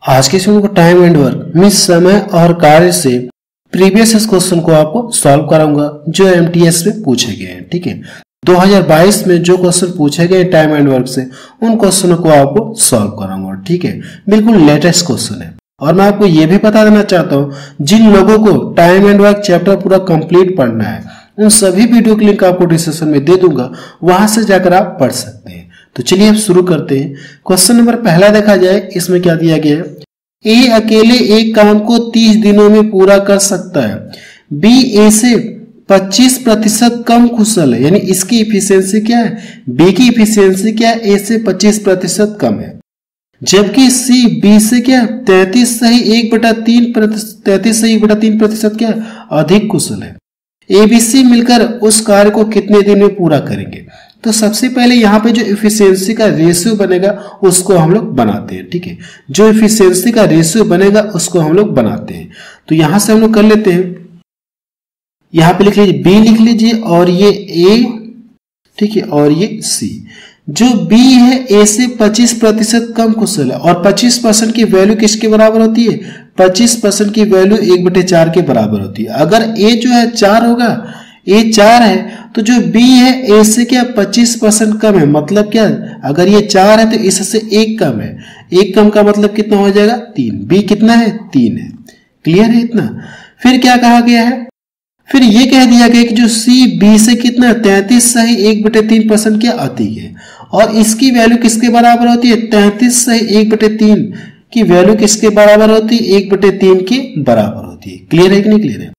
आज के समय को टाइम एंड वर्क में समय और कार्य से प्रीवियस क्वेश्चन को आपको सॉल्व कराऊंगा जो एमटीएस में पूछे गए हैं। ठीक है, 2022 में जो क्वेश्चन पूछे गए टाइम एंड वर्क से उन क्वेश्चनों को आपको सॉल्व कराऊंगा। ठीक है, बिल्कुल लेटेस्ट क्वेश्चन है। और मैं आपको ये भी बता देना चाहता हूँ, जिन लोगों को टाइम एंड वर्क चैप्टर पूरा कंप्लीट पढ़ना है उन सभी वीडियो की लिंक आपको डिस्क्रिप्शन में दे दूंगा, वहां से जाकर आप पढ़ सकते हैं। तो चलिए अब शुरू करते हैं। क्वेश्चन नंबर पहला देखा जाए, इसमें क्या दिया गया है, ए अकेले एक काम को 30 दिनों में पूरा कर सकता है, बी ए से 25% कम कुशल है, यानी इसकी इफिशियंसी क्या है, बी की इफिशियंसी क्या है, ए से 25% कम है। जबकि सी बी से क्या 33 सही 1/3% क्या है, अधिक कुशल है। ए बी सी मिलकर उस कार्य को कितने दिन में पूरा करेंगे। तो सबसे पहले यहाँ पे जो इफिशियंसी का रेशियो बनेगा उसको हम लोग बनाते हैं। ठीक है, जो इफिशियंसी का रेशियो बनेगा उसको हम लोग बनाते हैं। तो यहां से हम लोग कर लेते हैं, यहां पे लिख लीजिए बी लिख लीजिए और ये ए, ठीक है, और ये सी। जो बी है ए से 25% कम कुशल है और 25% की वैल्यू किसके बराबर होती है, 25% की वैल्यू 1/4 के बराबर होती है। अगर ए जो है 4 होगा, ए 4 है तो जो बी है ए से क्या 25% कम है, मतलब क्या, अगर ये 4 है तो इससे 1 कम है, 1 कम का मतलब कितना हो जाएगा 3। बी कितना है 3 है। क्लियर है इतना। फिर क्या कहा गया है, फिर ये कह दिया गया कि जो सी बी से कितना 33 सही 1/3% क्या अधिक है और इसकी वैल्यू किसके बराबर होती है, 33 सही 1/3 की वैल्यू किसके बराबर होती है, 1/3 के बराबर होती है। क्लियर है कि नहीं क्लियर है,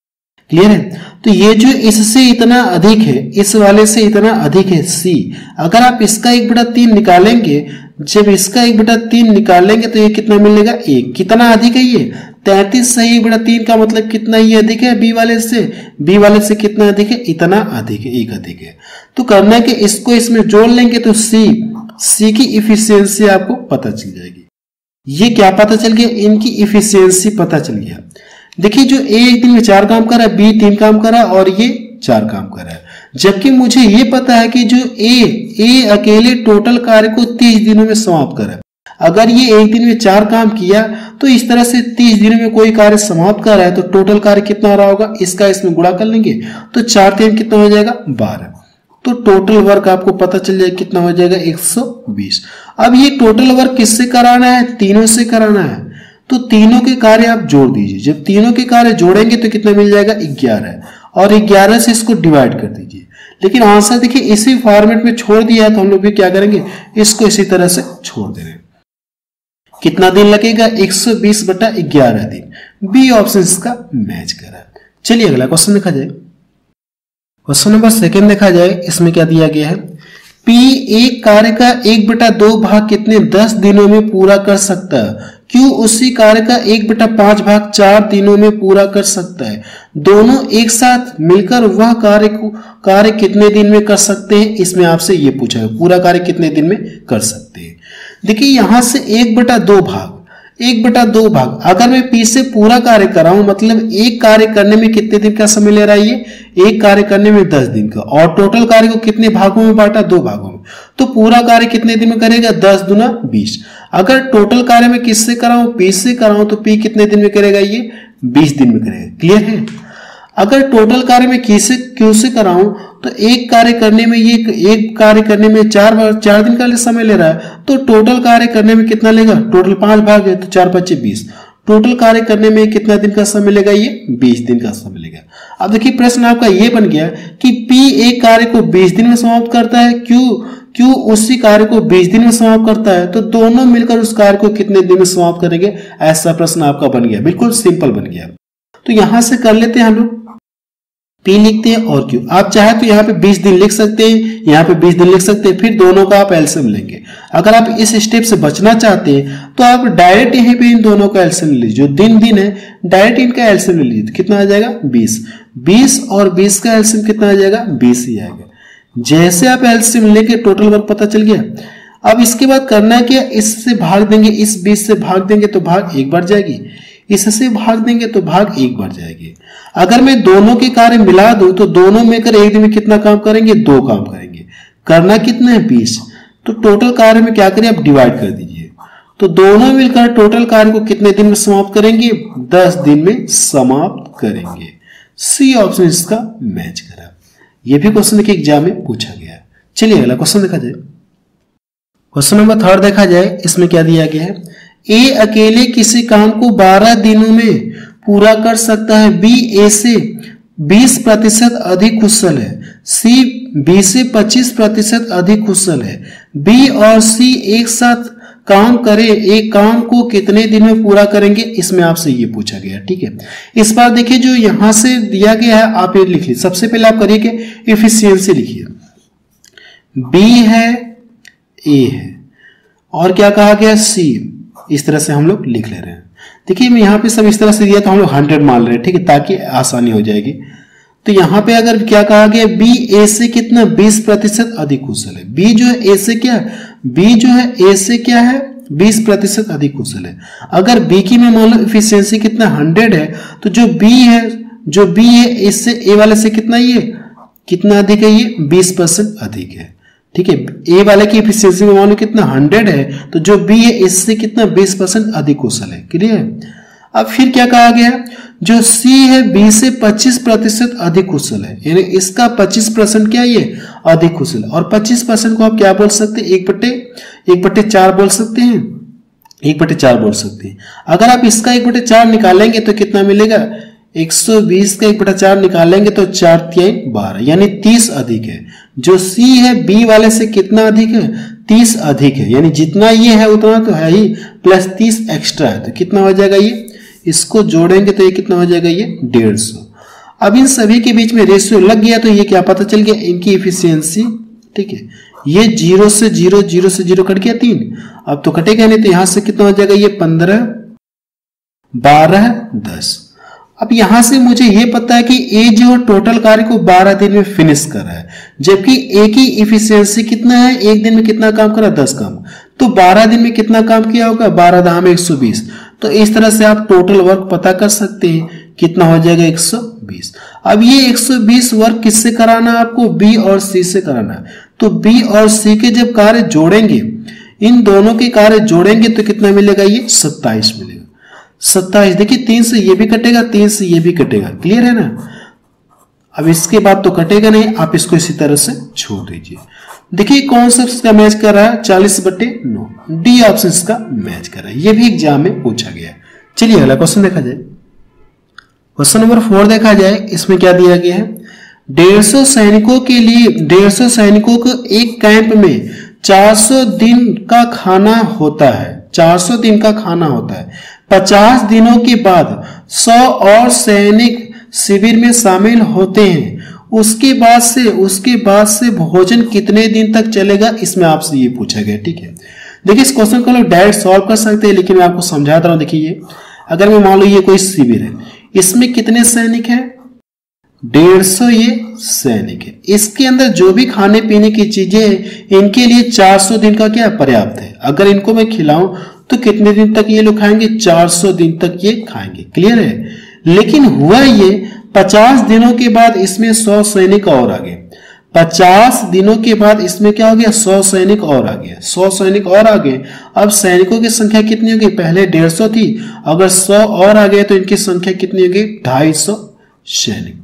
क्लियर है। तो ये जो इससे इतना अधिक है, इस वाले से इतना अधिक है सी, अगर आप इसका 1/3 निकालेंगे, जब इसका 1/3 निकालेंगे तो ये कितना मिलेगा 1। कितना अधिक है ये 33 सही 1/3 का मतलब कितना ही अधिक है बी वाले से, बी वाले से कितना अधिक है, इतना अधिक है, 1 अधिक है। तो करना है कि इसको इसमें जोड़ लेंगे तो सी की इफिशियंसी आपको पता चल जाएगी। ये क्या पता चल गया, इनकी इफिशियंसी पता चल गया। देखिए जो ए एक दिन में 4 काम कर रहा है, बी 3 काम कर रहा है और ये 4 काम कर रहा है। जबकि मुझे ये पता है कि जो ए अकेले टोटल कार्य को 30 दिनों में समाप्त कर रहा है। अगर ये एक दिन में 4 काम किया तो इस तरह से 30 दिनों में कोई कार्य समाप्त कर रहा है तो टोटल कार्य कितना हो रहा होगा, इसका इसमें गुणा कर लेंगे तो 4 3 कितना हो जाएगा 12। तो टोटल वर्क आपको पता चल जाएगा कितना हो जाएगा 120। अब ये टोटल वर्क किससे कराना है, तीनों से कराना है। तो तीनों के कार्य आप जोड़ दीजिए, जब तीनों के कार्य जोड़ेंगे तो कितना मिल जाएगा 11 और 11 से इसको डिवाइड कर दीजिए। लेकिन आंसर देखिए इसी फॉर्मेट में छोड़ दिया है तो हम लोग भी क्या करेंगे, इसको इसी तरह से छोड़ दे रहे हैं। कितना दिन लगेगा 120/11 दिन। बी ऑप्शन इसका मैच करा। चलिए अगला क्वेश्चन देखा जाए। क्वेश्चन नंबर 2 देखा जाए, इसमें क्या दिया गया है, पी एक कार्य का 1/2 भाग कितने 10 दिनों में पूरा कर सकता है, क्यू उसी कार्य का 1/5 भाग 4 दिनों में पूरा कर सकता है। दोनों एक साथ मिलकर वह कार्य कितने दिन में कर सकते हैं। इसमें आपसे ये पूछा है पूरा कार्य कितने दिन में कर सकते हैं। देखिए यहां से 1/2 भाग अगर मैं पी से पूरा कार्य कराऊं, मतलब एक कार्य करने में कितने दिन का समय ले रहा है, ये एक कार्य करने में 10 दिन का, और टोटल कार्य को कितने भागों में बांटा, 2 भागों में। तो पूरा कार्य कितने दिन में करेगा, 10 दूना 20। अगर टोटल कार्य में किससे कराऊं, पी से कराऊं तो पी कितने दिन में करेगा, ये 20 दिन में करेगा। क्लियर है। अगर टोटल कार्य में क्यू से कराऊं तो एक कार्य करने में ये एक कार्य करने में 4 दिन का समय ले रहा है, तो टोटल कार्य करने में कितना लेगा, टोटल 5 भाग है तो 4 × 5 = 20। टोटल कार्य करने में कितना दिन का समय लेगा, ये 20 दिन का समय लेगा। अब देखिए प्रश्न आपका ये बन गया कि पी एक कार्य को 20 दिन में समाप्त करता है, क्यू उसी कार्य को 20 दिन में समाप्त करता है, तो दोनों मिलकर उस कार्य को कितने दिन में समाप्त करेंगे, ऐसा प्रश्न आपका बन गया। बिल्कुल सिंपल बन गया। तो यहां से कर लेते हैं हम लोग, पी लिखते हैं और क्यू। आप चाहे तो यहाँ पे 20 दिन लिख सकते हैं, यहाँ पे 20 दिन लिख सकते हैं, फिर दोनों का आप एलसीएम लेंगे। अगर आप इस स्टेप से बचना चाहते हैं तो आप डायरेक्ट यहीं पे इन दोनों का एलसीएम ले लीजिए। जो दिन है डायरेक्ट इनका एलसीएम ले लीजिए, तो कितना आ जाएगा 20 और 20 का एलसीएम कितना आ जाएगा 20 ही आएगा। जैसे आप एलसीएम लेके टोटल वर्क पता चल गया। अब इसके बाद करना है क्या, इससे भाग देंगे, इस 20 से भाग देंगे तो भाग 1 बढ़ जाएगी, इससे भाग देंगे तो भाग 1 बढ़ जाएगी। अगर मैं दोनों के कार्य मिला दूं तो दोनों मिलकर एक दिन में कितना काम करेंगे, 2 काम करेंगे। करना कितना है 20। तो टोटल कार्य में क्या करें, आप डिवाइड कर दीजिए। तो दोनों मिलकर टोटल कार्य को कितने दिन में समाप्त करेंगे? 10 दिन में समाप्त करेंगे। सी ऑप्शन इसका मैच करा। यह भी क्वेश्चन देखिए एग्जाम में पूछा गया। चलिए अगला क्वेश्चन देखा जाए। क्वेश्चन नंबर 3 देखा जाए। इसमें क्या दिया गया है? ए अकेले किसी काम को 12 दिनों में पूरा कर सकता है। बी ए से 20% अधिक कुशल है। सी बी से 25% अधिक कुशल है। बी और सी एक साथ काम करे, एक काम को कितने दिन में पूरा करेंगे? इसमें आपसे ये पूछा गया। ठीक है, इस बार देखिए जो यहां से दिया गया है आप ये लिख लीजिए। सबसे पहले आप करिए कि एफिशिएंसी लिखिए। बी है, ए है और क्या कहा गया? सी। इस तरह से हम लोग लिख ले रहे हैं। देखिए मैं यहाँ पे सब इस तरह से दिया तो हम लोग 100 मान रहे हैं। ठीक है, ताकि आसानी हो जाएगी। तो यहाँ पे अगर क्या कहा गया? बी ए से कितना? 20% अधिक कुशल है। बी जो है ए से क्या? बी जो है ए से क्या है? 20% अधिक कुशल है। अगर बी की मैं मान लो एफिशिएंसी कितना 100 है, तो जो बी है इससे ए वाले से कितना ये कितना अधिक है? ये 20% अधिक है। ठीक है, ए वाले की एफिशिएंसी में मान लो कितना 100 है, तो जो बी है इससे कितना 20% अधिक कुशल है। क्लियर है? अब फिर क्या कहा गया? जो सी है बी से 25% अधिक कुशल है, यानी इसका 25% क्या ये अधिक कुशल है। और 25% को आप क्या बोल सकते हैं? 1/4 बोल सकते हैं। 1/4 बोल सकते हैं। अगर आप इसका 1/4 निकालेंगे तो कितना मिलेगा? 120 का 1/4 निकालेंगे तो 4×3 12, यानी 30 अधिक है। जो सी है बी वाले से कितना अधिक है? 30 अधिक है। यानी जितना ये है उतना तो है ही, प्लस 30 एक्स्ट्रा है। तो कितना हो जाएगा ये? इसको जोड़ेंगे तो ये कितना हो जाएगा? ये 150। अब इन सभी के बीच में रेशियो लग गया तो ये क्या पता चल गया? इनकी एफिशिएंसी। ठीक है, ये 0 से 0 कट गया 3। अब तो कटेगा नहीं, तो यहां से कितना हो जाएगा? ये 15, 12, 10। अब यहां से मुझे ये पता है कि ए जो टोटल कार्य को 12 दिन में फिनिश कर रहा है, जबकि ए की इफिशियंसी कितना है? एक दिन में कितना काम कर रहा है? 10 काम। तो 12 दिन में कितना काम किया होगा? 12 दाम 120। तो इस तरह से आप टोटल वर्क पता कर सकते हैं। कितना हो जाएगा? 120। अब ये 120 वर्क किससे कराना है आपको? बी और सी से कराना है। तो बी और सी के जब कार्य जोड़ेंगे, इन दोनों के कार्य जोड़ेंगे तो कितना मिलेगा? ये 27 मिलेगा। 27। देखिए 3 से ये भी कटेगा, 3 से ये भी कटेगा। क्लियर है ना? अब इसके बाद तो कटेगा नहीं, आप इसको इसी तरह से छोड़ दीजिए। देखिए कौन सा इसका मैच कर रहा है? 40/9। डी ऑप्शन इसका मैच कर रहा है। ये भी एग्जाम में पूछा गया। चलिए अगला क्वेश्चन देखा जाए। क्वेश्चन नंबर 4 देखा जाए। इसमें क्या दिया गया है? 150 सैनिकों के लिए 150 सैनिकों को एक कैंप में 400 दिन का खाना होता है। 400 दिन का खाना होता है। 50 दिनों के बाद 100 और सैनिक शिविर में शामिल होते हैं। उसके बाद से भोजन कितने दिन तक चलेगा? इसमें आपसे ये पूछा गया। ठीक है, देखिए इस क्वेश्चन को लोग डायरेक्ट सॉल्व कर सकते हैं, लेकिन मैं आपको समझाता हूं। देखिए ये अगर मैं मान लो ये कोई शिविर है, इसमें कितने सैनिक हैं? 150 ये सैनिक है। इसके अंदर जो भी खाने पीने की चीजें हैं, इनके लिए 400 दिन का क्या पर्याप्त है। अगर इनको मैं खिलाऊं तो कितने दिन तक ये लोग खाएंगे? 400 दिन तक ये खाएंगे। क्लियर है? लेकिन हुआ ये 50 दिनों के बाद इसमें 100 सैनिक और आ गए। 50 दिनों के बाद इसमें क्या हो गया? 100 सैनिक और आ गया। 100 सैनिक और आ गए। अब सैनिकों की संख्या कितनी हो गई? पहले 150 थी, अगर 100 और आ गए तो इनकी संख्या कितनी हो गई? 250 सैनिक।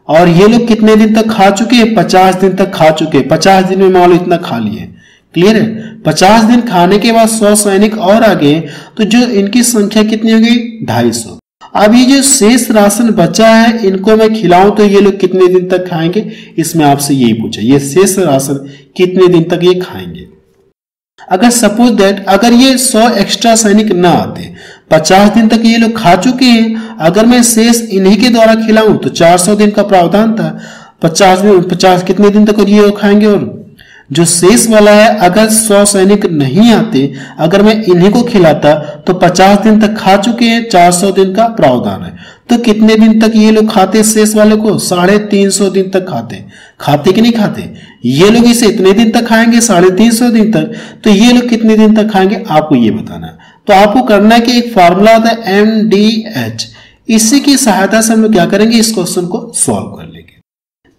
और ये लोग कितने दिन तक खा चुके हैं? 50 दिन तक खा चुके हैं। 50 दिन में मान लो इतना खा लिए। क्लियर है? 50 दिन खाने के बाद 100 सैनिक और आ गए, तो जो इनकी संख्या कितनी हो गई? 250। अब ये जो शेष राशन बचा है, इनको मैं खिलाऊं तो ये लोग कितने दिन तक खाएंगे? इसमें आपसे यही पूछा, ये शेष राशन कितने दिन तक ये खाएंगे। अगर सपोज दैट अगर ये 100 एक्स्ट्रा सैनिक ना आते, 50 दिन तक ये लोग खा चुके हैं, अगर मैं शेष इन्हीं के द्वारा खिलाऊं तो 400 दिन का प्रावधान था। 50 कितने दिन तक ये खाएंगे? और जो शेष वाला है, अगर 100 सैनिक नहीं आते, अगर मैं इन्हीं को खिलाता तो 50 दिन तक खा चुके हैं, 400 दिन का प्रावधान है। तो कितने दिन तक ये लोग खाते शेष वाले को? 350 दिन तक खाते कि नहीं खाते? ये लोग इसे इतने दिन तक खाएंगे, 350 दिन तक। तो ये लोग कितने दिन तक खाएंगे आपको ये बताना है। तो आपको करना है कि एक फॉर्मूला होता है MDH, इसी की सहायता से हम लोग क्या करेंगे? इस क्वेश्चन को सॉल्व कर लेंगे।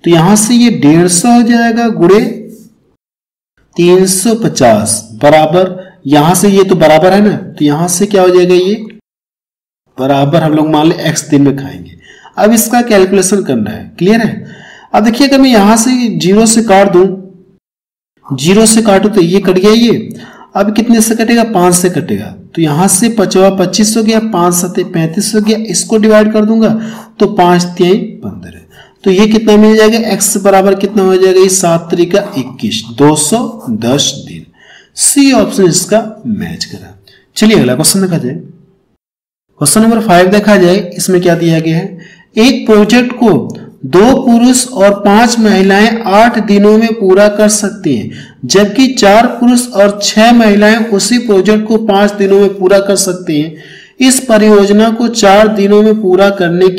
तो यहां से ये 150 हो जाएगा गुणे 350 बराबर यहां से ये तो बराबर है ना, तो यहां से क्या हो जाएगा, ये बराबर हम लोग मान ले x दिन में खाएंगे। अब इसका कैलकुलेशन करना है, क्लियर है। अब देखिए अगर मैं यहां से 0 से काट दूं, 0 से काटू तो ये कट गया, ये अब कितने से कटेगा, 5 से कटेगा, तो यहां से 5 25 हो गया, 5 7 35 हो गया, इसको डिवाइड कर दूंगा तो 5 3 15, तो ये कितना मिल जाएगा, x बराबर कितना हो जाएगा, ये 7 3 21, 210 दिन। सी ऑप्शन इसका मैच करा। चलिए अगला क्वेश्चन देखा जाए। क्वेश्चन नंबर 5 देखा जाए, इसमें क्या दिया गया है, एक प्रोजेक्ट को 2 पुरुष और 5 महिलाएं 8 दिनों में पूरा कर सकती हैं, जबकि 4 पुरुष और 6 महिलाएं उसी प्रोजेक्ट को 5 दिनों में पूरा कर सकती हैं। इस परियोजना को 4 दिनों में पूरा करने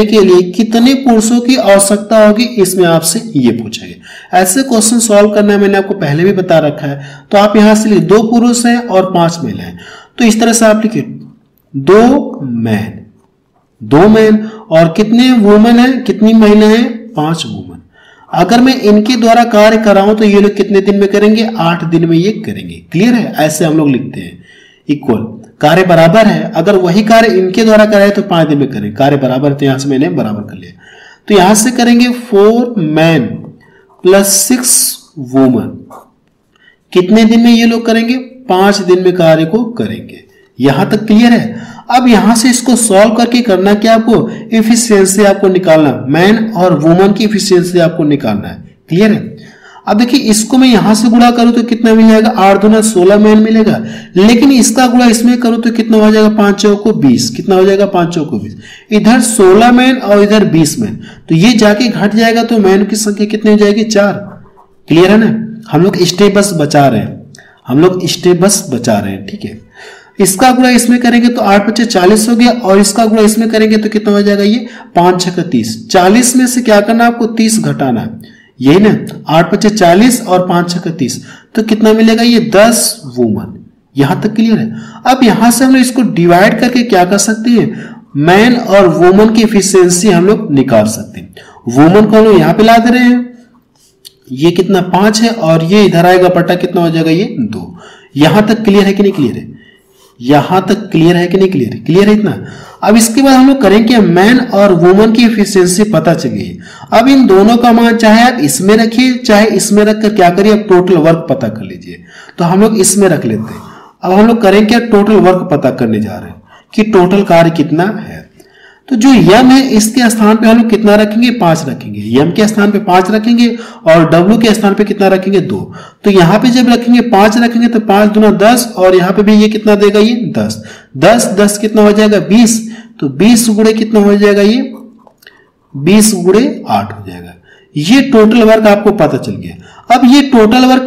के लिए कितने पुरुषों की आवश्यकता होगी, इसमें आपसे ये पूछा गया। ऐसे क्वेश्चन सॉल्व करना मैंने आपको पहले भी बता रखा है, तो आप यहां से लिखिए 2 पुरुष हैं और 5 महिलाएं, तो इस तरह से आप लिखिए 2 मैन और कितने वुमेन है, कितनी महिला है, 5 वुमेन। अगर मैं इनके द्वारा कार्य कराऊं तो ये लोग कितने दिन में करेंगे, 8 दिन में ये करेंगे। क्लियर है, ऐसे हम लोग लिखते हैं। इक्वल कार्य बराबर है, अगर वही कार्य इनके द्वारा कराए तो 5 दिन में करेंगे, कार्य बराबर है तो यहां से मैंने बराबर कर लिया। तो यहां से करेंगे 4 मैन प्लस 6 वुमेन, कितने दिन में ये लोग करेंगे, 5 दिन में कार्य को करेंगे। यहां तक क्लियर है। अब यहां से इसको सॉल्व करके करना क्या, आपको एफिशिएंसी आपको निकालना, मैन और वुमन की एफिशिएंसी आपको निकालना है। क्लियर है। अब देखिए इसको मैं यहां से गुणा करूं तो कितना मिल जाएगा, 8 दूना 16 मैन मिलेगा, लेकिन इसका गुणा इसमें करूं तो कितना हो जाएगा, 5 चौको 20, कितना हो जाएगा, 5 चौको 20। इधर 16 मैन और इधर 20 मैन, तो ये जाके घट जाएगा, तो मैन की संख्या कितनी हो जाएगी, 4। क्लियर है ना। हम लोग स्टेप बस बचा रहे हैं, ठीक है। इसका गुणा इसमें करेंगे तो 8 5 40 हो गया, और इसका गुणा इसमें करेंगे तो कितना हो जाएगा, ये 5 6 30। 40 में से क्या करना, आपको 30 घटाना है, यही ना। 8 5 40 और 5 6 30, तो कितना मिलेगा, ये 10 वुमन। यहां तक क्लियर है। अब यहां से हम लोग इसको डिवाइड करके क्या कर सकते हैं, मैन और वुमन की एफिशिएंसी हम लोग निकाल सकते हैं। वुमन को हम लोग यहां पे ला दे रहे हैं, ये कितना 5 है, और ये इधर आएगा बटा कितना हो जाएगा, ये 2। यहां तक क्लियर है कि नहीं क्लियर है, यहां तक क्लियर है कि नहीं क्लियर है, क्लियर है इतना। अब इसके बाद हम लोग करेंगे, मैन और वुमन की एफिशिएंसी पता चलिए। अब इन दोनों का मान चाहे आप इसमें रखिए चाहे इसमें रखकर क्या करिए, आप टोटल वर्क पता कर लीजिए। तो हम लोग इसमें रख लेते हैं। अब हम लोग करेंगे क्या, टोटल वर्क पता करने जा रहे हैं कि टोटल कार्य कितना है। तो जो यम है इसके स्थान पे हम लोग कितना रखेंगे, 5 रखेंगे। यम के स्थान पे 5 रखेंगे और डब्ल्यू के स्थान पे कितना रखेंगे, 2। तो यहां पे जब रखेंगे 5 रखेंगे तो 5 दूना 10, और यहां पे भी ये कितना देगा, ये 10 10 10 कितना हो जाएगा, 20। तो 20 गुणे कितना हो जाएगा, ये 20 गुणे 8 हो जाएगा। ये टोटल वर्क आपको पता चल गया। अब ये टोटल वर्क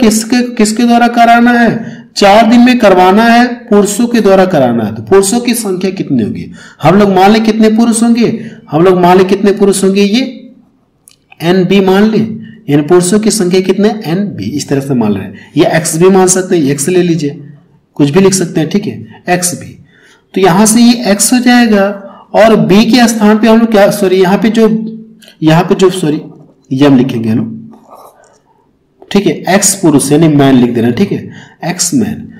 किसके द्वारा कराना है, 4 दिन में करवाना है, पुरुषों के द्वारा कराना है। तो पुरुषों की संख्या कितनी होगी, हम लोग मान ले कितने पुरुष होंगे, ये NB मान ले, इन पुरुषों की संख्या कितने, NB। इस तरह से मान रहे हैं, ये X भी मान सकते हैं, X ले लीजिए, कुछ भी लिख सकते हैं, ठीक है, X भी। तो यहां से ये X हो जाएगा, और B के स्थान पे हम लोग क्या, सॉरी यहाँ पे जो यम लिखेंगे हम लोग, ठीक है, X पुरुष यानी मैन लिख देना, ठीक है, X मैन।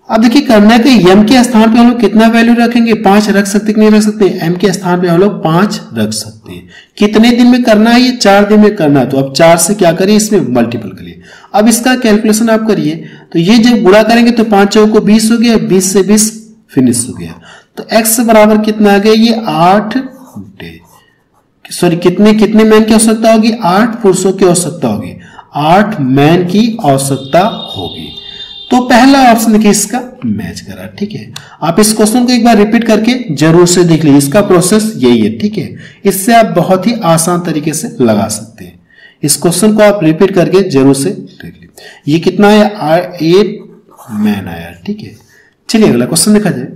अब देखिए करना के यम के स्थान पे हम लोग कितना वैल्यू रखेंगे, 5 रख सकते कि नहीं रख सकते, M के स्थान पे हम लोग 5 रख सकते हैं। कितने दिन में करना है, ये 4 दिन में करना है। तो अब 4 से क्या करिए, इसमें मल्टीपल करिए। अब इसका कैलकुलेशन आप करिए, तो ये जब गुणा करेंगे तो 5 चौको 20 हो गया, 20 से 20 फिनिश हो गया। तो X बराबर कितना आ गया, ये 8 डे, सॉरी कितने मैन की आवश्यकता होगी, 8 पुरुषों की आवश्यकता होगी, 8 मैन की आवश्यकता होगी। तो पहला ऑप्शन देखिए इसका मैच करा, ठीक है। आप इस क्वेश्चन को एक बार रिपीट करके जरूर से देख लीजिए, इसका प्रोसेस यही है, ठीक है। इससे आप बहुत ही आसान तरीके से लगा सकते हैं। इस क्वेश्चन को आप रिपीट करके जरूर से देख लीजिए। ये कितना है, 8 मैन आया, ठीक है। चलिए अगला क्वेश्चन देखा जाए।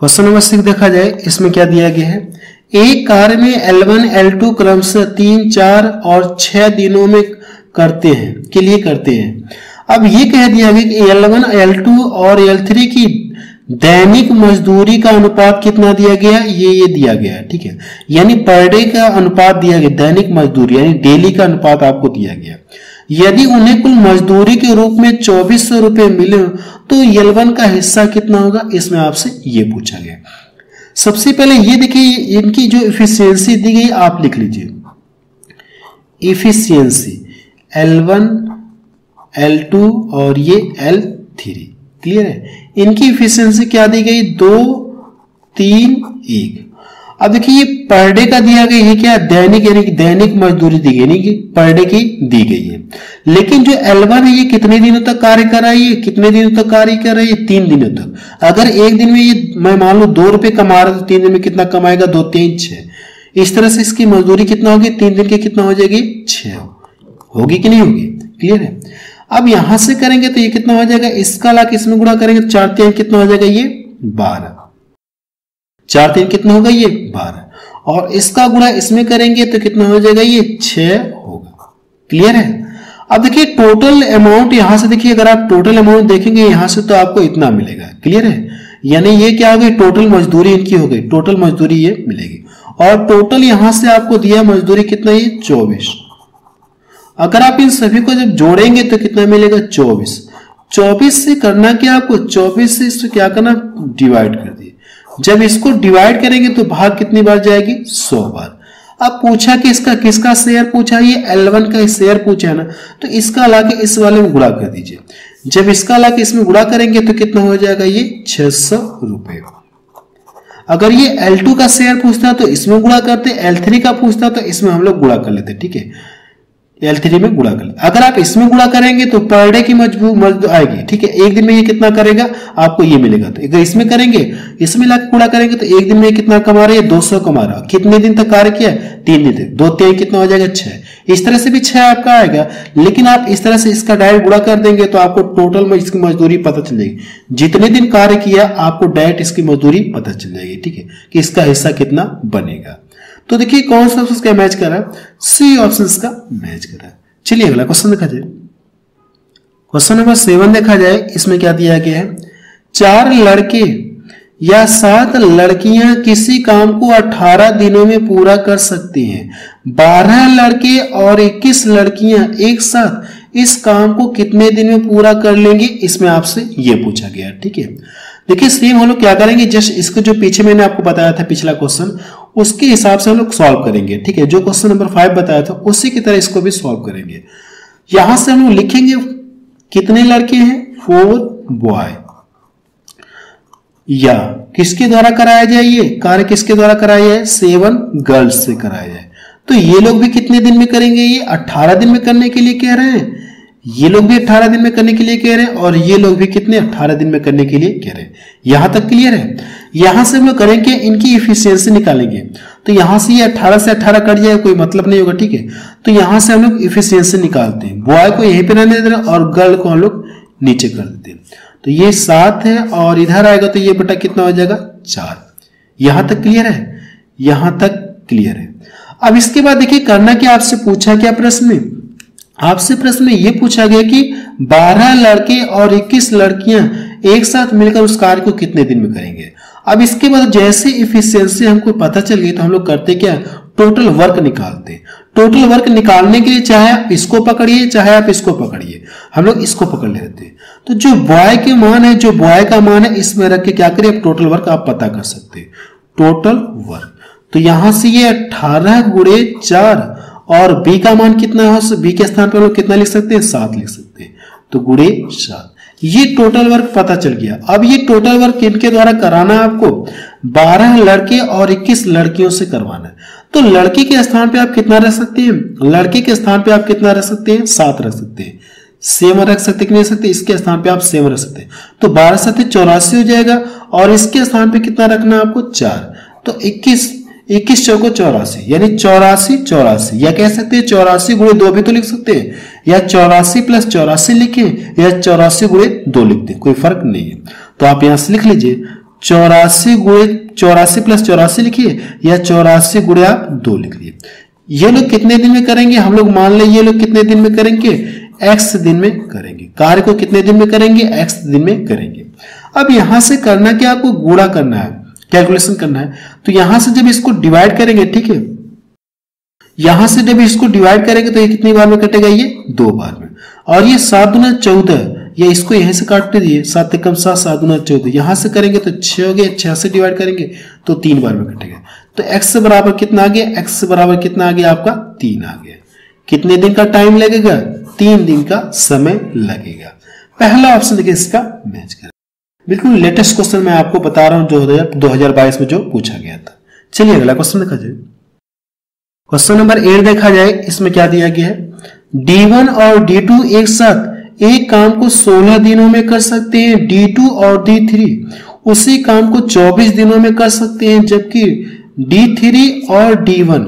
क्वेश्चन नंबर 6 देखा जाए, इसमें क्या दिया गया है, एक कार्य में L1 L2 क्रमशः 3 4 और 6 दिनों में करते हैं। अब ये कह दिया गया कि L1 L2 और L3 की दैनिक मजदूरी का अनुपात कितना दिया गया, ये दिया गया है, ठीक है। यानी पर डे का अनुपात दिया गया, दैनिक मजदूरी यानी डेली का अनुपात आपको दिया गया। यदि उन्हें कुल मजदूरी के रूप में 2400 रुपए मिले तो L1 का हिस्सा कितना होगा, इसमें आपसे ये पूछा गया। सबसे पहले ये देखिए इनकी जो इफिशियंसी दी गई आप लिख लीजिए, इफिशियंसी L1 L2 और ये L3, क्लियर है। इनकी इफिशियंसी क्या दी गई, 2 3 1। अब देखिए ये पर डे का दिया गया है, क्या दैनिक, यानी कि दैनिक मजदूरी दी गई, नहीं कि पर डे की दी गई है। लेकिन जो L1 है ये कितने दिनों तक कार्य कर रहा है, ये कितने दिनों तक कार्य कर रहा है, ये 3 दिनों तक। अगर एक दिन में ये मैं मान लो 2 रुपए कमा रहा है तो 3 दिन में कितना कमाएगा, 2 3 6। इस तरह से इसकी मजदूरी कितना होगी, 3 दिन की कितना हो जाएगी, 6 होगी कि नहीं होगी, क्लियर है। अब यहां से करेंगे तो ये कितना हो जाएगा, इसका लाख इसमें गुणा करेंगे तो 4 3 कितना हो जाएगा, ये 12। 4 3 कितना होगा, ये 12। और इसका गुणा इसमें करेंगे तो कितना हो जाएगा, ये 6 होगा, क्लियर है। अब देखिए टोटल अमाउंट यहां से देखिए, अगर आप टोटल अमाउंट देखेंगे यहां से तो आपको इतना मिलेगा, क्लियर है। यानी ये क्या हो गई, टोटल मजदूरी इनकी हो गई, टोटल मजदूरी ये मिलेगी। और टोटल यहां से आपको दिया मजदूरी कितना, ये 24। अगर आप इन सभी को जब जोड़ेंगे तो कितना मिलेगा, 24। 24 से करना क्या आपको, 24 से इसको क्या करना, डिवाइड कर दिए। जब इसको डिवाइड करेंगे तो भाग कितनी बार जाएगी, 100 बार। अब पूछा कि इसका किसका शेयर पूछा, ये L1 का शेयर पूछा है ना, तो इसका लाके इस वाले में गुणा कर दीजिए। जब इसका लाके इसमें गुणा करेंगे तो कितना हो जाएगा, ये 600 रुपए। अगर ये L2 का शेयर पूछता तो इसमें गुणा करते, L3 का पूछता तो इसमें हम लोग गुणा कर लेते, ठीक है, L3 में गुणा कर ले। अगर आप इसमें गुणा करेंगे तो पर डे की मजदूरी आएगी, ठीक है। एक दिन में ये कितना करेगा, आपको ये मिलेगा। तो अगर इसमें करेंगे, इसमें लाके गुणा करेंगे तो एक दिन में कितना कमा रहे हैं, 200 कमा रहा। कितने दिन तक कार्य किया, 3 दिन तक। 2 3 कितना हो जाएगा, 6। इस तरह से भी 6 आपका आएगा। लेकिन आप इस तरह से इसका डायरेक्ट गुणा कर देंगे तो आपको टोटल में इसकी मजदूरी पता चल जाएगी। जितने दिन कार्य किया आपको डायरेक्ट इसकी मजदूरी पता चल जाएगी, ठीक है, कि इसका हिस्सा कितना बनेगा। तो देखिए कौन सा ऑप्शन का मैच कर रहा है, सी ऑप्शन का मैच कर रहा है। चलिए अगला क्वेश्चन देखा जाए। क्वेश्चन नंबर 7 देखा जाए, इसमें क्या दिया गया है, 4 लड़के या 7 लड़कियां किसी काम को 18 दिनों में पूरा कर सकती हैं। 12 लड़के और 21 लड़कियां एक साथ इस काम को कितने दिन में पूरा कर लेंगे, इसमें आपसे यह पूछा गया, ठीक है। देखिए सेम हम लोग क्या करेंगे, जस्ट इसको जो पीछे मैंने आपको बताया था पिछला क्वेश्चन, उसके हिसाब से हम लोग सॉल्व करेंगे, ठीक है। जो क्वेश्चन नंबर 5 बताया था उसी की तरह इसको भी सॉल्व करेंगे। यहां से हम लोग लिखेंगे कितने लड़के हैं, 4 बॉय, या किसके द्वारा कराया जाए, ये कार्य किसके द्वारा कराया जाए, 7 गर्ल्स से कराया जाए। तो ये लोग भी कितने दिन में करेंगे, ये 18 दिन में करने के लिए कह रहे हैं। ये लोग भी 18 दिन में करने के लिए कह रहे हैं और ये लोग भी कितने 18 दिन में करने के लिए कह रहे हैं। यहां तक क्लियर है। यहां से हम लोग करेंगे इनकी इफिशियंसी निकालेंगे। तो यहां से ये 18 से 18 कट जाए, कोई मतलब नहीं होगा, ठीक है। तो यहां से हम लोग इफिशियंसी निकालते हैं। बॉय को यहीं पे रहने दे रहे हैं और गर्ल को हम लोग नीचे कर देते हैं। तो ये 7 है और इधर आएगा तो ये बटा कितना हो जाएगा, 4। यहां तक क्लियर है, यहां तक क्लियर है। अब इसके बाद देखिए करना क्या, आपसे पूछा क्या प्रश्न में, आपसे प्रश्न में यह पूछा गया कि 12 लड़के और 21 लड़कियां एक साथ मिलकर उस कार्य को कितने दिन में करेंगे। अब इसके बाद जैसे इफिशियंसी हमको पता चल गई तो हम लोग करते क्या, टोटल वर्क निकालते। टोटल वर्क निकालने के लिए चाहे आप इसको पकड़िए चाहे आप इसको पकड़िए, हम लोग इसको पकड़ लेते हैं। तो जो बॉय के मान है, जो बॉय का मान है, इसमें रख के क्या करिए, आप टोटल वर्क आप पता कर सकते हैं, टोटल वर्क। तो यहां से ये 18 गुणे 4 और बी का मान कितना है, बी के स्थान पर हम लोग कितना लिख सकते हैं, 7 लिख सकते हैं। तो गुणे 7, ये टोटल वर्क पता चल गया। अब ये टोटल वर्क किनके द्वारा कराना है आपको, 12 लड़के और 21 लड़कियों से करवाना है। तो लड़की के स्थान पे आप कितना रख सकते हैं, लड़के के स्थान पे आप कितना रख सकते हैं, 7 रख सकते हैं। सेम रख सकते कि नहीं रख सकते, इसके स्थान पे आप सेम रख सकते हैं। तो 12 7 84 हो जाएगा और इसके स्थान पे कितना रखना है आपको, 4। तो 21 चौको 84, यानी 84 84, या कह सकते हैं 84 गुणे 2 भी तो लिख सकते हैं, या 84 प्लस 84 लिखे, या 84 गुणे 2 लिखते हैं, कोई फर्क नहीं है। तो आप यहां से लिख लीजिए 84 प्लस 84 लिखिए, या 84 गुणे आप 2 लिख लीजिए। ये लोग कितने दिन में करेंगे, हम लोग मान लें ये लोग कितने दिन में करेंगे, x दिन में करेंगे। कार्य को कितने दिन में करेंगे, x दिन में करेंगे। अब यहां से करना क्या, आपको गुणा करना है, कैलकुलेशन करना है। तो यहां से जब इसको डिवाइड करेंगे, ठीक है, यहां से जब इसको डिवाइड करेंगे तो ये कितनी बार में कटेगा, ये 2 बार में। और ये 7 दूना 14, या इसको यहीं से काट दिए, 7 एकम 7, 7 दूना 14, यहां से करेंगे तो 6 हो गया, 6 से डिवाइड करेंगे तो 3 बार में कटेगा। तो x बराबर कितना आ गया, x बराबर कितना आ गया आपका 3 आ गया। कितने दिन का टाइम लगेगा, 3 दिन का समय लगेगा। पहला ऑप्शन देखिए इसका मैच करें। बिल्कुल लेटेस्ट क्वेश्चन मैं आपको बता रहा हूं, जो 2022 में जो पूछा गया था। चलिए अगला क्वेश्चन देखा जाए। क्वेश्चन नंबर 8 देखा जाए, इसमें क्या दिया गया है, D1 और D2 एक साथ एक काम को 16 दिनों में कर सकते हैं, D2 और D3 उसी काम को 24 दिनों में कर सकते हैं, जबकि D3 और D1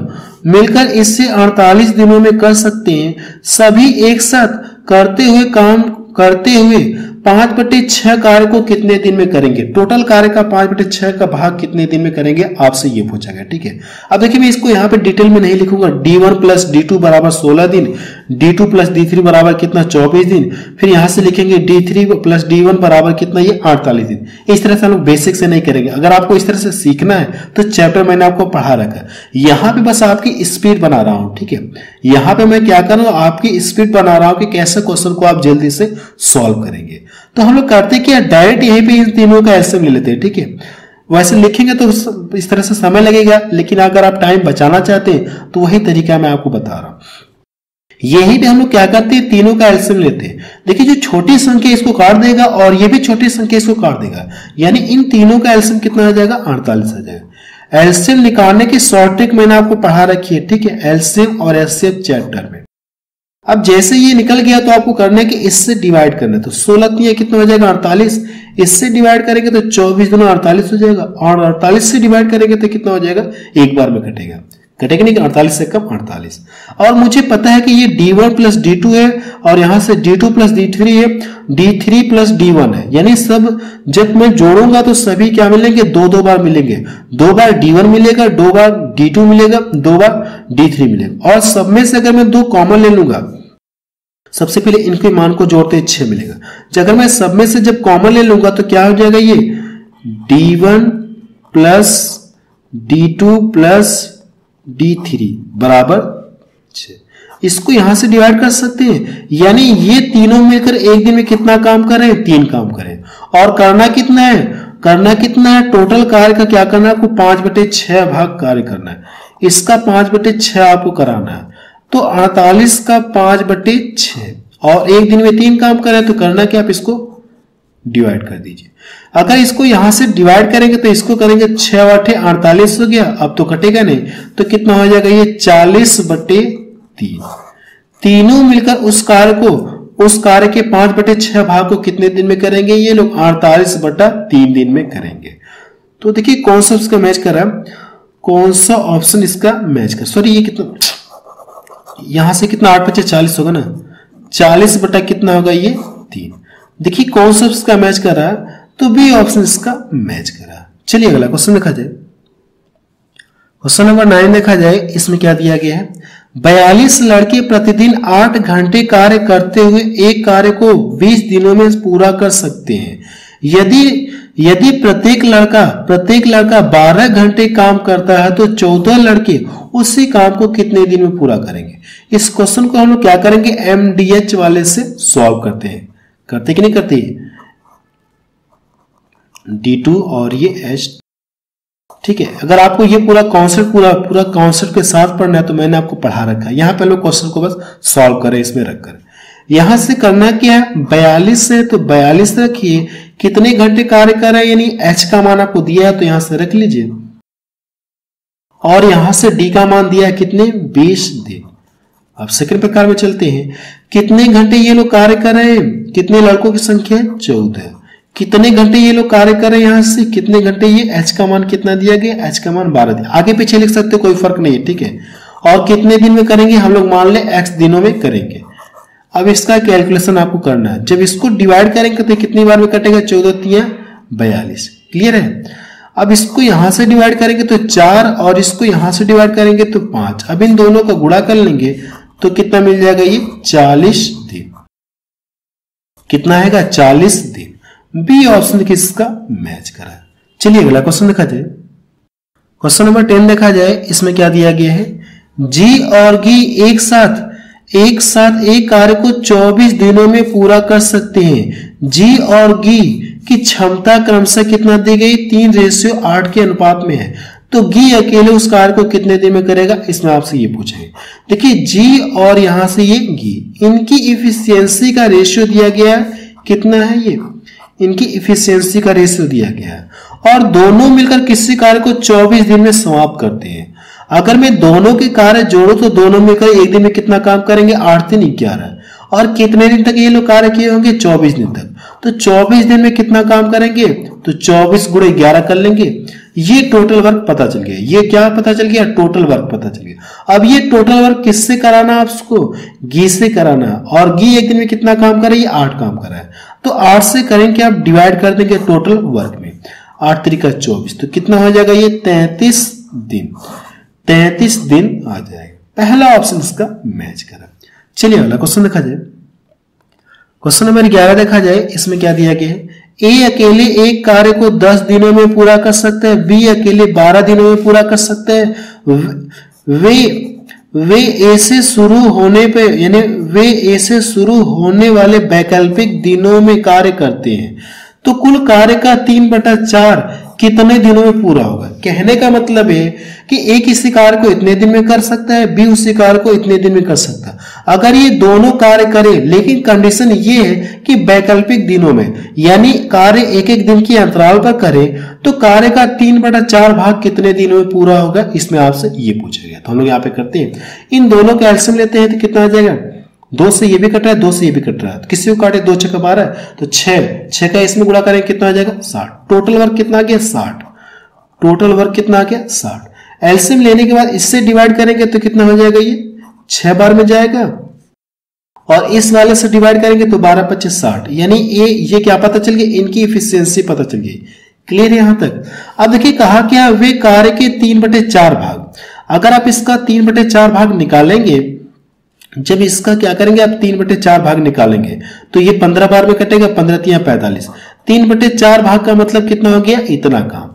मिलकर इससे 48 दिनों में कर सकते हैं। सभी एक साथ करते हुए 5/6 कार्य को कितने दिन में करेंगे। टोटल कार्य का 5/6 का भाग कितने दिन में करेंगे, आपसे ये पूछा गया। ठीक है, अब देखिए मैं इसको यहाँ पे डिटेल में नहीं लिखूंगा। D1 प्लस D2 बराबर 16 दिन, D2 प्लस D3 बराबर कितना 24 दिन, फिर यहां से लिखेंगे D3 प्लस D1 बराबर कितना, ये 48 दिन। इस तरह से हम लोग बेसिक से नहीं करेंगे। अगर आपको इस तरह से सीखना है तो चैप्टर मैंने आपको पढ़ा रखा है, यहाँ पे बस आपकी स्पीड बना रहा हूँ। ठीक है, यहाँ पे मैं क्या कर रहा हूँ, आपकी स्पीड बना रहा हूँ कि कैसे क्वेश्चन को आप जल्दी से सॉल्व करेंगे। तो हम लोग करते क्या, डायरेक्ट यहीं पे इन तीनों का एलसीएम ले लेते हैं। ठीक है, वैसे लिखेंगे तो इस तरह से समय लगेगा, लेकिन अगर आप टाइम बचाना चाहते हैं तो वही तरीका मैं आपको बता रहा हूं। यही पे हम लोग क्या करते हैं, तीनों का एलसीएम लेते हैं। देखिए जो छोटी संख्या इसको काट देगा और ये भी छोटी संख्या इसको काट देगा, यानी इन तीनों का एलसीएम कितना आ जाएगा, 48 आ जाएगा। एलसीएम निकालने की शॉर्ट ट्रिक मैंने आपको पढ़ा रखी है। ठीक है, एलसीएम और एचसीएफ चैप्टर में। अब जैसे ये निकल गया तो आपको करना है कि इससे डिवाइड करना है। तो 16 कितना हो जाएगा, 48। इससे डिवाइड करेंगे तो 24 दूना 48 हो जाएगा, और 48 से डिवाइड करेंगे तो कितना हो जाएगा, एक बार में कटेगा नहीं, 48 से कम 48। और मुझे पता है कि ये D1 प्लस D2 है, और यहां से D2 प्लस D3 है, D3 प्लस D1 है, यानी सब जब मैं जोड़ूंगा तो सभी क्या मिलेंगे, 2 बार मिलेंगे। 2 बार D1 मिलेगा, 2 बार D2 मिलेगा, 2 बार D3 मिलेगा। और सब में से अगर मैं 2 कॉमन ले लूंगा, सबसे पहले इनके मान को जोड़ते 6 मिलेगा। अगर मैं सब में से जब कॉमन ले लूंगा तो क्या हो जाएगा, ये D1 plus D2 plus D3 बराबर 6। इसको यहां से डिवाइड कर सकते हैं, यानी ये तीनों मिलकर एक दिन में कितना काम करें, 3 काम करें। और करना कितना है, टोटल कार्य का क्या करना है आपको, 5/6 भाग कार्य करना है। इसका 5/6 आपको कराना है, तो 48 का 5/6, और एक दिन में 3 काम करें तो करना क्या, आप इसको डिवाइड कर दीजिए। अगर इसको यहां से डिवाइड करेंगे तो इसको करेंगे 6/8 48 हो गया, अब तो कटेगा नहीं, तो कितना हो जाएगा, ये 40/3। तीनों मिलकर उस कार्य के 5/6 भाग को कितने दिन में करेंगे, ये लोग 48/3 दिन में करेंगे। तो देखिए कौन सा उसका मैच कर रहा है, कौन सा ऑप्शन इसका मैच कर, सॉरी ये कितना, यहां से कितना 8/5 40 होगा ना, 40 बटा कितना होगा, ये 3। देखिए कौन सा इसका मैच कर रहा है, तो बी ऑप्शन इसका मैच कर रहा है। चलिए अगला क्वेश्चन देखा जाए। क्वेश्चन नंबर 9 देखा जाए, इसमें क्या दिया गया है, 42 लड़के प्रतिदिन 8 घंटे कार्य करते हुए एक कार्य को 20 दिनों में पूरा कर सकते हैं। यदि प्रत्येक लड़का 12 घंटे काम करता है तो 14 लड़के उसी काम को कितने दिन में पूरा करेंगे। इस क्वेश्चन को हम लोग क्या करेंगे, MDH वाले से सॉल्व करते कि नहीं करते, D2 और ये H। ठीक है, अगर आपको ये पूरा कॉन्सेप्ट के साथ पढ़ना है तो मैंने आपको पढ़ा रखा है। यहाँ पे लोग क्वेश्चन को बस सॉल्व करें इसमें रखकर। यहां से करना क्या है, 42 है तो 42 रखिए, कितने घंटे कार्य कर रहे हैं, यानी H का मान आपको दिया है तो यहां से रख लीजिए, और यहां से D का मान दिया है कितने, 20 दिन। अब सेकंड प्रकार में चलते हैं, कितने घंटे ये लोग कार्य कर रहे हैं, कितने लड़कों की संख्या 14, कितने घंटे ये लोग कार्य कर रहे हैं, यहां से कितने घंटे, ये H का मान कितना दिया गया, H का मान 12 दिन, आगे पीछे लिख सकते कोई फर्क नहीं है। ठीक है, और कितने दिन में करेंगे, हम लोग मान ले X दिनों में करेंगे। अब इसका कैलकुलेशन आपको करना है, जब इसको डिवाइड करेंगे तो कितनी बार में कटेगा, 14×3 42। क्लियर है। अब इसको यहां से डिवाइड करेंगे तो 4, और इसको यहां से डिवाइड करेंगे तो 5। अब इन दोनों का गुणा कर लेंगे तो कितना मिल जाएगा, ये 40 दिन। कितना आएगा, 40 दिन। बी ऑप्शन किसका मैच करा है। चलिए अगला क्वेश्चन देखा जाए। क्वेश्चन नंबर 10 देखा जाए, इसमें क्या दिया गया है, जी और गी एक साथ एक कार्य को 24 दिनों में पूरा कर सकते हैं। जी और गी की क्षमता क्रमशः कितना दी गई, 3:8 के अनुपात में है। तो गी अकेले उस कार्य को कितने दिन में करेगा, इसमें आपसे ये पूछेंगे। देखिए जी और यहां से ये गी, इनकी इफिशियंसी का रेशियो दिया गया है, कितना है ये, इनकी इफिशियंसी का रेशियो दिया गया है और दोनों मिलकर किसी कार्य को 24 दिन में समाप्त करते हैं। अगर मैं दोनों के कार्य जोड़ू तो दोनों मिलकर एक दिन में कितना काम करेंगे, 8 दिन 11, और कितने दिन तक ये लोग कार्य किए होंगे, 24 दिन तक। तो 24 दिन में कितना काम करेंगे, तो 24 गुणे 11 कर लेंगे। ये टोटल वर्क पता चल गया। ये क्या पता चल गया, टोटल वर्क पता चल गया। अब ये टोटल वर्क किससे कराना है आपको, गी से कराना है, और गी एक दिन में कितना काम करे, ये 8 काम करा है। तो 8 से करेंगे आप डिवाइड कर देंगे टोटल वर्क में, 8 त्रिका 24, तो कितना हो जाएगा ये 33 दिन। 33 दिन आ जाएगा। पहला ऑप्शन इसका मैच करा। चलिए अगला क्वेश्चन देखा जाए। क्वेश्चन नंबर 11 देखा जाए। इसमें क्या दिया गया है, ए अकेले एक कार्य को 10 दिनों में पूरा कर सकते हैं, बी अकेले 12 दिनों में पूरा कर सकते हैं। वे ए से शुरू होने पे यानी वे ए से शुरू होने वाले वैकल्पिक दिनों में कार्य करते हैं, तो कुल कार्य का 3/4 कितने दिनों में पूरा होगा। कहने का मतलब है कि ए किसी कार्य को इतने दिन में कर सकता है, बी उसी कार्य को इतने दिन में कर सकता है। अगर ये दोनों कार्य करें, लेकिन कंडीशन ये है कि वैकल्पिक दिनों में, यानी कार्य एक एक दिन के अंतराल पर करें, तो कार्य का 3/4 भाग कितने दिनों में पूरा होगा, इसमें आपसे ये पूछा गया। तो हम लोग यहाँ पे करते हैं, इन दोनों का एलसीएम लेते हैं तो कितना आ जाएगा, 2 से ये भी कट रहा है, 2 से ये भी कट रहा है, तो किसी को काटे 2 6 12, तो 6 का इसमें गुणा करेंगे कितना आ जाएगा 60। टोटल वर्क कितना आ गया 60। टोटल वर्क कितना आ गया 60। एलसीएम लेने के बाद इससे डिवाइड करेंगे तो कितना हो जाएगा, ये 6 बार में जाएगा, और इस वाले से डिवाइड करेंगे तो 12 25 60, यानी ये क्या पता चल गया, इनकी इफिशियंसी पता चल गई। क्लियर यहां तक। अब देखिए कहा क्या, वे कार्य के 3/4 भाग, अगर आप इसका 3/4 भाग निकालेंगे, जब इसका क्या करेंगे आप 3/4 भाग निकालेंगे तो ये 15 बार में कटेगा, 15 3 45, 3/4 भाग का मतलब कितना हो गया, इतना काम।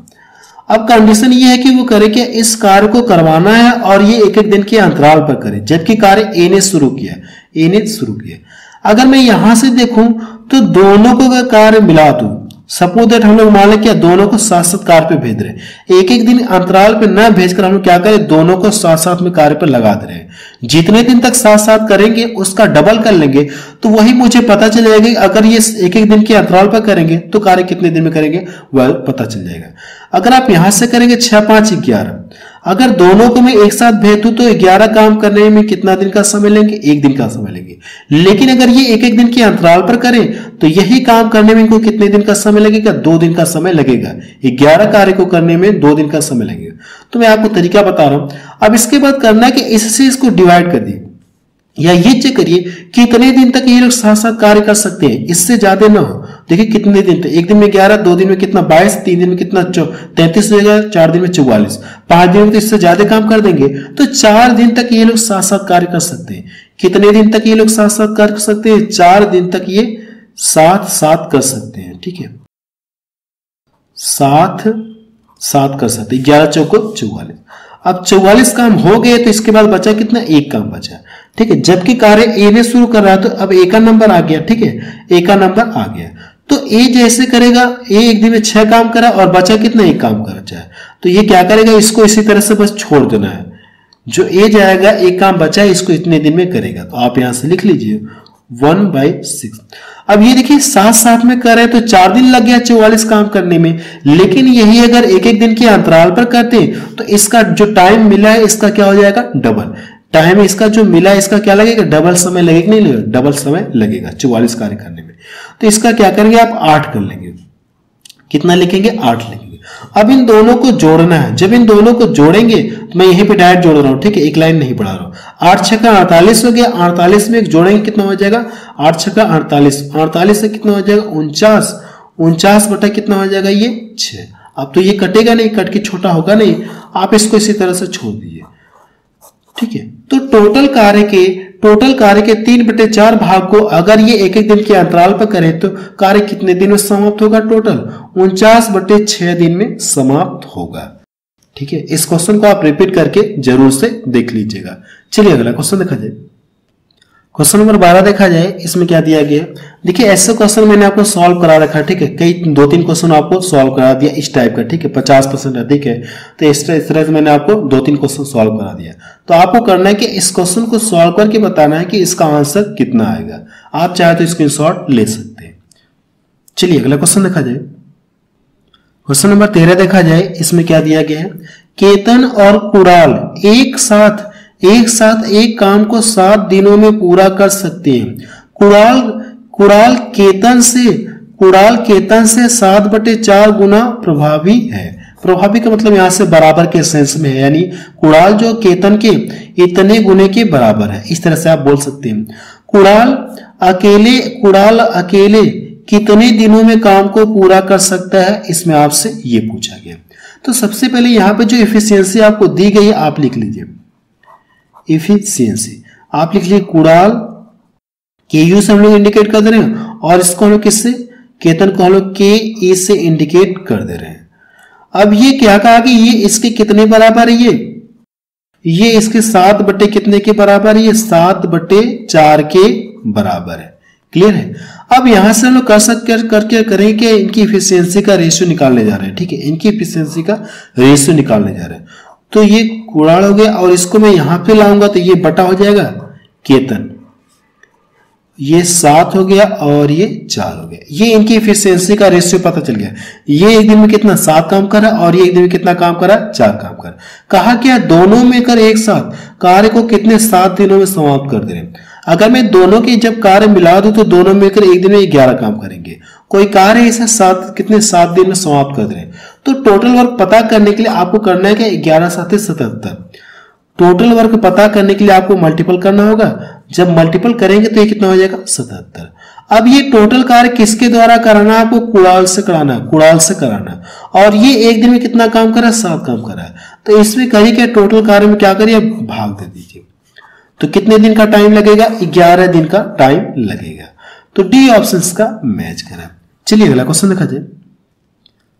अब कंडीशन ये है कि वो करे क्या, इस कार्य को करवाना है और ये एक एक दिन के अंतराल पर करे, जबकि कार्य ए ने शुरू किया, ए ने शुरू किया। अगर मैं यहां से देखूं तो दोनों को अगर कार्य मिला दूं, सपोज दैट हम लोग मान लें क्या दोनों को साथ साथ कार्य पे भेज रहे हैं, एक एक दिन अंतराल पे न भेजकर हम लोग क्या करें, दोनों को साथ साथ में कार्य पर लगा दे रहे हैं। जितने दिन तक साथ साथ करेंगे उसका डबल कर लेंगे, तो वही मुझे पता चल जाएगा कि अगर ये एक एक दिन के अंतराल पर करेंगे तो कार्य कितने दिन में करेंगे वह पता चल जाएगा। अगर आप यहां से करेंगे 6 5 11, अगर दोनों को मैं एक साथ भेज दूं तो 11 काम करने में कितना दिन का समय लेंगे, 1 दिन का समय लेंगे। लेकिन अगर ये एक एक दिन के अंतराल पर करें तो यही काम करने में इनको कितने दिन का समय लगेगा, 2 दिन का समय लगेगा। 11 कार्य को करने में 2 दिन का समय लगेगा। तो मैं आपको तरीका बता रहा हूं। अब इसके बाद करना है कि इससे इसको डिवाइड कर दिए, या ये चेक करिए कितने दिन तक ये लोग साथ साथ कार्य कर सकते हैं, इससे ज्यादा ना हो। देखिए कितने दिन तक, एक दिन में 11, 2 दिन में कितना 22, 3 दिन में कितना 33 हो जाएगा, 4 दिन में 44, 5 दिन में तो इससे ज्यादा काम कर देंगे, तो 4 दिन तक ये लोग साथ साथ कार्य कर सकते हैं। कितने दिन तक ये लोग साथ साथ कार्य कर सकते हैं, 4 दिन तक ये साथ साथ कर सकते हैं। ठीक है, साथ साथ कर सकते हैं। 11 चौको 44। अब 44 काम हो गए तो इसके बाद बचा कितना, 1 काम बचा। ठीक है, जबकि कार्य ए ने शुरू कर रहा है तो अब ए का नंबर आ गया। ठीक है, ए का नंबर आ गया, तो ए जैसे करेगा, ए एक दिन में 6 काम करा और बचा कितना, 1 काम कर जाए, तो ये क्या करेगा, इसको इसी तरह से बस छोड़ देना है। जो ए जाएगा, 1 काम बचा है, इसको इतने दिन में करेगा। तो आप यहां से लिख लीजिए 1/6। अब ये देखिए साथ साथ में कर रहे हैं तो 4 दिन लग गया 44 काम करने में, लेकिन यही अगर एक एक दिन के अंतराल पर करते हैं तो इसका जो टाइम मिला है इसका क्या हो जाएगा, डबल टाइम। इसका जो मिला है इसका क्या लगेगा, डबल समय लगेगा, नहीं लगेगा, डबल समय लगेगा 44 कार्य करने में। तो इसका क्या करेंगे आप 8 कर लेंगे। कितना लिखेंगे, 8 लिखेंगे। अब इन दोनों को जोड़ना है। जब इन दोनों को जोड़ेंगे तो मैं यहीं पे डायरेक्ट जोड़ रहा हूं। ठीक है, एक लाइन नहीं पढ़ा रहा हूं। 8 6 48 हो गया। 48 में एक जोड़ेंगे कितना हो जाएगा, 8 6 48, 48 से कितना हो जाएगा 49, 49 बटा कितना हो जाएगा ये 6। अब तो ये कटेगा नहीं, कट के छोटा होगा नहीं, आप इसको इसी तरह से छोड़ दीजिए। ठीक है, तो टोटल कार्य के 3/4 भाग को अगर ये एक एक दिन के अंतराल पर करें तो कार्य कितने दिन में समाप्त होगा, टोटल 49/6 दिन में समाप्त होगा। ठीक है, इस क्वेश्चन को आप रिपीट करके जरूर से देख लीजिएगा। चलिए अगला क्वेश्चन देखा जाए। क्वेश्चन नंबर 12 देखा जाए, इसमें क्या दिया गया। देखिए ऐसे क्वेश्चन मैंने आपको सॉल्व करा रखा है, ठीक है, कई 2-3 क्वेश्चन आपको सॉल्व करा दिया इस टाइप का, ठीक है, 50% अधिक है तो इस तरह से मैंने आपको 2-3 क्वेश्चन सॉल्व करा दिया। तो आपको करना है कि इस क्वेश्चन को सॉल्व करके बताना है कि इसका आंसर कितना आएगा। आप चाहे तो स्क्रीनशॉट ले सकते हैं। चलिए अगला क्वेश्चन देखा जाए। क्वेश्चन नंबर 13 देखा जाए, इसमें क्या दिया गया है। केतन और कुणाल एक साथ एक काम को 7 दिनों में पूरा कर सकते हैं। कुणाल केतन से 7/4 गुना प्रभावी है। प्रभावी का मतलब यहां से बराबर के सेंस में है, यानी कुणाल जो केतन के इतने गुने के बराबर है, इस तरह से आप बोल सकते हैं। कुणाल अकेले कितने दिनों में काम को पूरा कर सकता है, इसमें आपसे ये पूछा गया। तो सबसे पहले यहाँ पे जो एफिशिएंसी आपको दी गई है आप लिख लीजिए। एफिशिएंसी आप लिख लीजिए, कुणाल के यू से हम लोग इंडिकेट कर दे रहे हैं और इसको हम लोग किससे, केतन को हम लोग के ई से इंडिकेट कर दे रहे हैं। अब ये क्या कहा कि ये इसके कितने बराबर है, ये इसके 7 बटे कितने के बराबर है, ये 7/4 के बराबर है। क्लियर है। अब यहां से हम लोग करके करेंगे इनकी इफिशियंसी का रेशियो निकालने जा रहे हैं, ठीक है, इनकी इफिशियंसी का रेशियो निकालने जा रहे हैं। तो ये कुणाल हो गया और इसको मैं यहां पे लाऊंगा तो ये बटा हो जाएगा केतन, ये 7 हो गया और ये 4 हो गया। ये इनकी इफिशियंसी का रेशियो पता चल गया। ये एक दिन में कितना 7 काम कर रहा है और ये एक दिन में कितना काम कर रहा है, 4 काम कर। कहा क्या दोनों मिलकर एक साथ कार्य को कितने 7 दिनों में समाप्त कर दे रहे हैं। अगर मैं दोनों की जब कार्य मिला दूं तो दोनों मिलकर एक दिन में 11 काम करेंगे। कोई कार्य इसे 7 दिन में समाप्त कर दे रहे हैं। तो टोटल वर्क पता करने के लिए आपको करना है कि 11 7 77। टोटल वर्क पता करने के लिए आपको मल्टीपल करना होगा। जब मल्टीपल करेंगे तो ये कितना हो जाएगा 77। अब ये टोटल कार्य किसके द्वारा कराना है, आपको कुणाल से कराना। और ये एक दिन में कितना काम करा, 7 काम करा। तो इसमें करिए क्या, टोटल कार्य में क्या करिए, भाग दे दीजिए। तो कितने दिन का टाइम लगेगा, 11 दिन का टाइम लगेगा। तो डी ऑप्शन का मैच करा। चलिए अगला क्वेश्चन देखा जाए।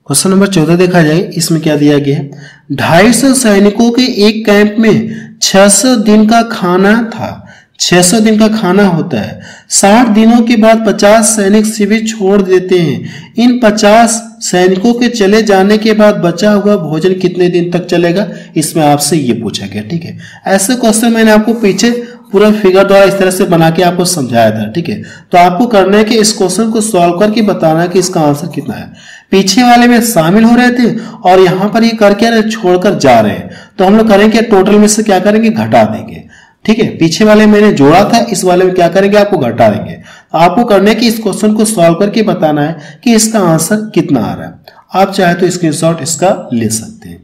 क्वेश्चन नंबर 14 देखा जाए, इसमें क्या दिया गया है। 250 सैनिकों के एक कैंप में 600 दिन का खाना था। 600 दिन का खाना होता है। 60 दिनों के बाद 50 सैनिक शिविर छोड़ देते हैं। इन 50 सैनिकों के चले जाने के बाद बचा हुआ भोजन कितने दिन तक चलेगा, इसमें आपसे ये पूछा गया। ठीक है, ऐसे क्वेश्चन मैंने आपको पीछे पूरा फिगर द्वारा इस तरह से बना के आपको समझाया था। ठीक है, तो आपको करना है कि इस क्वेश्चन को सॉल्व करके बताना है कि इसका आंसर कितना है। पीछे वाले में शामिल हो रहे थे और यहाँ पर ये करके छोड़कर जा रहे हैं, तो हम लोग करेंगे टोटल में से क्या करेंगे, घटा देंगे। ठीक है, पीछे वाले मैंने जोड़ा था, इस वाले में क्या करेंगे, आपको घटा देंगे। आपको करना है कि इस क्वेश्चन को सॉल्व करके बताना है कि इसका आंसर कितना आ रहा है। आप चाहे तो स्क्रीनशॉट इसका ले सकते हैं।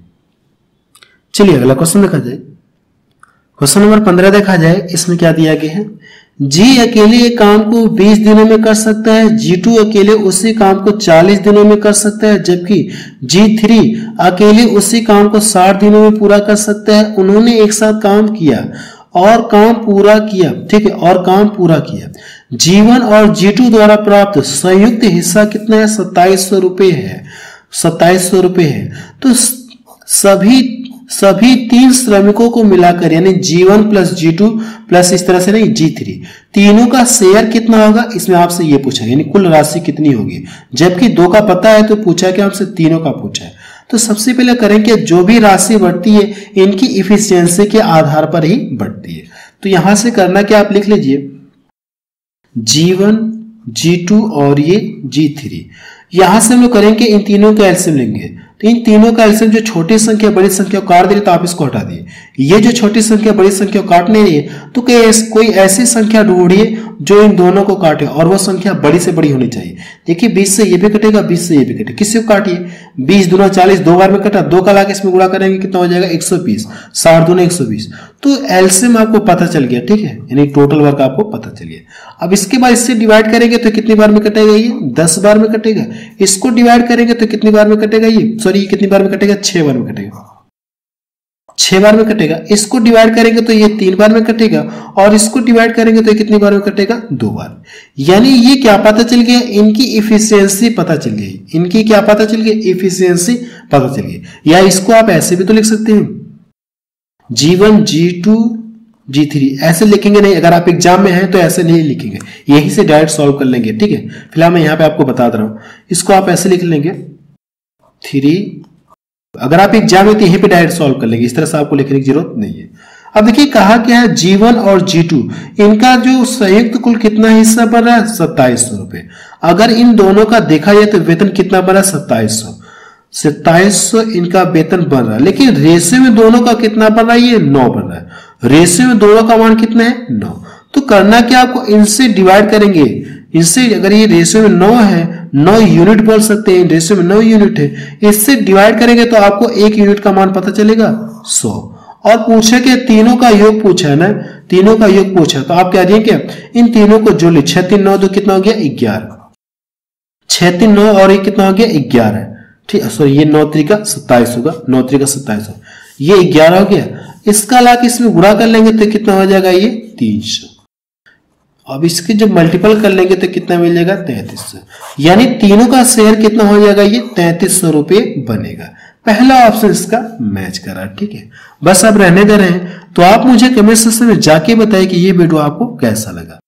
चलिए अगला क्वेश्चन देखा जाए। क्वेश्चन नंबर 15 देखा जाए, इसमें क्या दिया गया है। जी अकेले एक काम को 20 दिनों में कर सकता है, G2 अकेले उसी काम को 40 दिनों में कर सकता है, जबकि G3 अकेले उसी काम को 60 दिनों में पूरा कर सकता है। उन्होंने एक साथ काम किया और काम पूरा किया। ठीक है, और काम पूरा किया। G1 और G2 द्वारा प्राप्त संयुक्त हिस्सा कितना है, 2700 रुपये है। 2700 रुपये है। तो सभी 3 श्रमिकों को मिलाकर यानी G1 प्लस G2 प्लस इस तरह से नहीं G3 तीनों का शेयर कितना होगा, इसमें आपसे ये पूछा, यानी कुल राशि कितनी होगी। जबकि 2 का पता है तो पूछा कि आपसे तीनों का पूछा है। तो सबसे पहले करेंगे जो भी राशि बढ़ती है इनकी इफिशियंसी के आधार पर ही बढ़ती है। तो यहां से करना क्या, आप लिख लीजिए G1 G2 और ये G3। यहां से हम लोग करेंगे इन तीनों का एलसीएम लेंगे। तो इन तीनों का एलसीएम जो छोटी संख्या बड़ी संख्या को काट दे तो आप इसको हटा दिए। ये जो छोटी संख्या बड़ी संख्या को काटने रही है तो कोई ऐसी संख्या ढूंढिए जो इन दोनों को काटे और वो संख्या बड़ी से बड़ी होनी चाहिए। देखिए 20 से ये भी कटेगा, 20 से ये भी कटेगा। किसी को काटिए, 20 दूना 40 2 बार में कटा, 2 का लाके इसमें गुणा करेंगे कितना हो जाएगा 120, 60 दूना 120। तो एलसीएम आपको पता चल गया। ठीक है, यानी टोटल वर्क आपको पता चल गया। अब इसके बाद इससे डिवाइड करेंगे तो कितनी बार में कटेगा, ये 10 बार में कटेगा। इसको डिवाइड करेंगे तो कितनी बार में कटेगा, ये सॉरी कितनी बार में कटेगा, 6 बार में कटेगा। 6 बार में कटेगा। इसको डिवाइड करेंगे तो ये 3 बार में कटेगा और इसको डिवाइड करेंगे तो कितनी बार में कटेगा, 2 बार। यानी ये क्या पता चल गया, इनकी इफिशियंसी पता चल गई। इनकी क्या पता चल गई, इफिशियंसी पता चल गया। या इसको आप ऐसे भी तो लिख सकते हैं, G1 G2 G3 ऐसे लिखेंगे नहीं, अगर आप एग्जाम में हैं तो ऐसे नहीं लिखेंगे, यही से डायरेक्ट सॉल्व कर लेंगे, ठीक है। फिलहाल मैं यहाँ पे आपको बता दे रहा हूँ, इसको आप ऐसे लिख लेंगे 3, अगर आप एग्जाम में तो यहीं पे डायरेक्ट सॉल्व कर लेंगे, इस तरह से आपको लिखने की जरूरत नहीं है। अब देखिए कहा क्या है, G1 और G2 इनका जो संयुक्त कुल कितना हिस्सा बन रहा है, 2700 रुपए। अगर इन दोनों का देखा जाए तो वेतन कितना बन रहा है, 2700 इनका वेतन बन रहा है, लेकिन रेशियो में दोनों का कितना बन रहा है, ये 9 बन रहा है। रेशियो में दोनों का मान कितना है, 9। तो करना क्या, आपको इनसे डिवाइड करेंगे, इससे अगर ये रेशियो में 9 है, 9 यूनिट बोल सकते हैं, रेशियो में 9 यूनिट है, इससे डिवाइड करेंगे तो आपको 1 यूनिट का मान पता चलेगा 100। और पूछे कि तीनों का योग पूछा है ना, तीनों का योग पूछा, तो आप क्या देंगे, इन तीनों को जोड़ ले, 6 3 9 2 कितना हो गया, 11, 6 3 9 और ये कितना हो गया, 11, ठीक है। सॉरी ये 9 3 का 27 होगा, 9 3 का 27 होगा, ये 11 हो गया। इसका लाके इसमें गुणा कर लेंगे तो कितना हो जाएगा, ये 300। अब इसके जब मल्टीपल कर लेंगे तो कितना मिल जाएगा, 3300। यानी तीनों का शेयर कितना हो जाएगा, ये 3300 रुपये बनेगा। पहला ऑप्शन इसका मैच करा, ठीक है। बस अब रहने दे रहे हैं, तो आप मुझे कमेंट सेक्शन में जाके बताइए कि ये वीडियो आपको कैसा लगा।